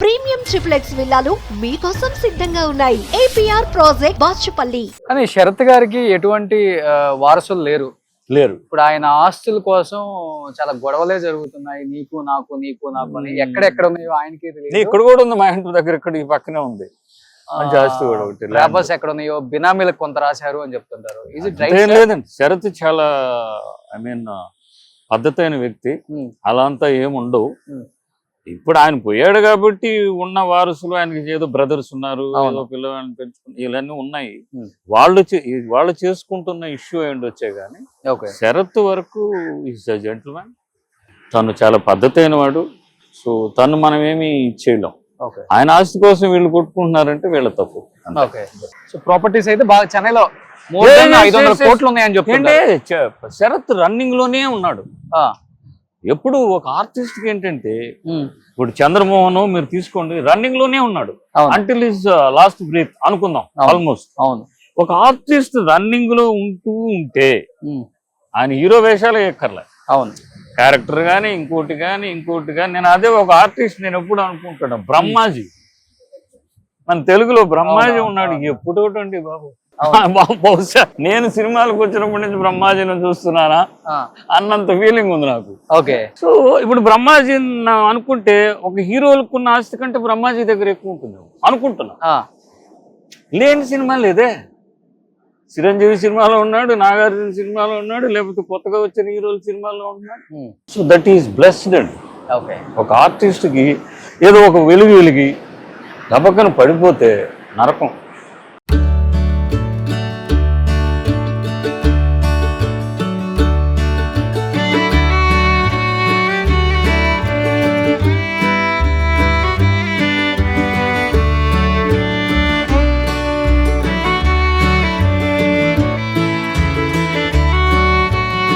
Premium triplex విల్లాలు మీకోసం సిద్ధంగా ఉన్నాయి. APR project Bachupally. కానీ శరత్ గారికి ఎటువంటి వారసులు లేరు. ఇప్పుడు ఆయన ఆస్తుల కోసం చాలా గొడవలే జరుగుతున్నాయి. నీకు నాకు అని ఎక్కడెక్కడ ఉన్నాయో ఆయనకి తెలియదు. ఇక్కడ కూడా ఉంది, మా ఇంటి దగ్గర ఇక్కడ ఈ పక్కనే ఉంది. ఆస్తి కూడా ఒకటి లేబర్స్ ఎక్కడ ఉన్నాయో బినామీలకు కొంత రాశారు అని చెప్తుంటారు. లేదండి, శరత్ చాలా పద్ధతి అయిన వ్యక్తి. అలా అంతా ఏముండవు. ఇప్పుడు ఆయన పోయాడు కాబట్టి ఉన్న వారసులు ఆయనకి ఏదో బ్రదర్స్ ఉన్నారు, ఏదో పిల్లవాళ్ళని పెంచుకుని ఇవన్నీ ఉన్నాయి. వాళ్ళు చేసుకుంటున్న ఇష్యూ ఏంటి వచ్చే గానీ శరత్ వరకు ఈజ్ అ జెంటిల్మెన్. తను చాలా పద్ధతి అయిన వాడు. సో తను మనం ఏమి చేయలేం. ఆయన ఆస్తి కోసం వీళ్ళు కొట్టుకుంటున్నారంటే వీళ్ళ తప్పు. ప్రాపర్టీస్ అయితే బాగా చెన్నైలో 500 కోట్లు ఉన్నాయని చెప్పండి. శరత్ రన్నింగ్ లోనే ఉన్నాడు. ఎప్పుడు ఒక ఆర్టిస్ట్ కి ఏంటంటే ఇప్పుడు చంద్రమోహన్ మీరు తీసుకోండి, రన్నింగ్ లోనే ఉన్నాడు అంటిల్ హిస్ లాస్ట్ బ్రీత్ అనుకుందాం. ఆల్మోస్ట్ అవును. ఒక ఆర్టిస్ట్ రన్నింగ్ లో ఉంటే ఆయన హీరో వేషాలు ఎక్కర్లే. అవును. క్యారెక్టర్ గానీ ఇంకోటి కానీ నేను అదే ఒక ఆర్టిస్ట్ నేను ఎప్పుడు అనుకుంటాను. బ్రహ్మాజీ, మన తెలుగులో బ్రహ్మాజీ ఉన్నాడు ఎప్పుడోటండి బాబు. బహుశా నేను సినిమాలకు వచ్చినప్పటి నుంచి బ్రహ్మాజీని చూస్తున్నానా అన్నంత ఫీలింగ్ ఉంది నాకు. ఓకే. సో ఇప్పుడు బ్రహ్మాజీ అనుకుంటే ఒక హీరోలకు ఉన్న ఆస్తి కంటే బ్రహ్మాజీ దగ్గర ఎక్కువ ఉంటుంది అనుకుంటున్నా. లేని సినిమా లేదే. చిరంజీవి సినిమాలో ఉన్నాడు, నాగార్జున సినిమాలో ఉన్నాడు, లేకపోతే కొత్తగా వచ్చిన హీరోల సినిమాలో ఉన్నాడు. సో దట్ ఈస్ బ్లెస్డ్ అండి. ఒక ఆర్టిస్ట్ కి ఏదో ఒక వెలుగు దెబ్బకన పడిపోతే నరకం.